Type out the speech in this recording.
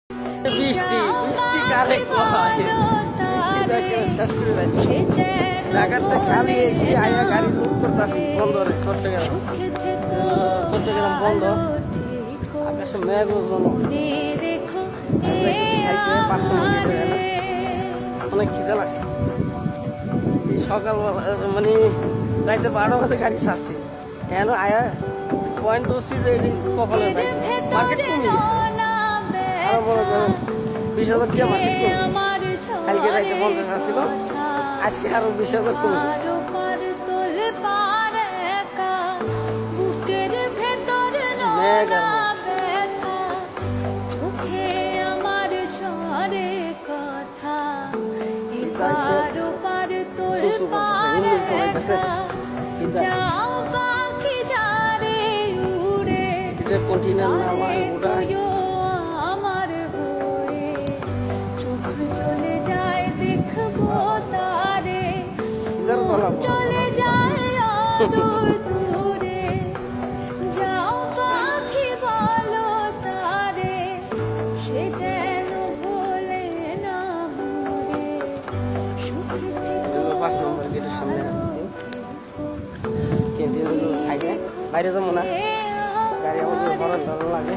বৃষ্টি বৃষ্টি কারে কয় বৃষ্টি দেখে শেষ করে যাচ্ছে ঢাকাতে খালি এসে আয়া গাড়ি বুক করতেছি বন্ধ রে চট্টগ্রাম বন্ধ আকাশে মেঘ অনেক খিদে লাগছে এই সকালবেলা মানে রাইতে 12 বাজে গাড়ি ছাড়ছি কেন আয়া পয়েন্ট ধরছি যে কপালের মার্কেট কমে গেছে আরো মনে করেন 20,000 টাকা মার্কেট কমে কালকে রাইতে 50 ছিল আজকে আরো 20,000 কমে গেছে মেঘ কন্টিনিউ না হয় ওটা আমার হয়ে চোখ চলে যায় দেখবো তারে চলে যায় দূর দূরে যাও পাখি বলো তারে সে যেন বলে না মরে সুখে থেকো 5 নম্বর গেটের সামনে ক্যান্টিন হলো সাইডে বাইরে যাবো না গাড়ি আমাদের ভালো লাগে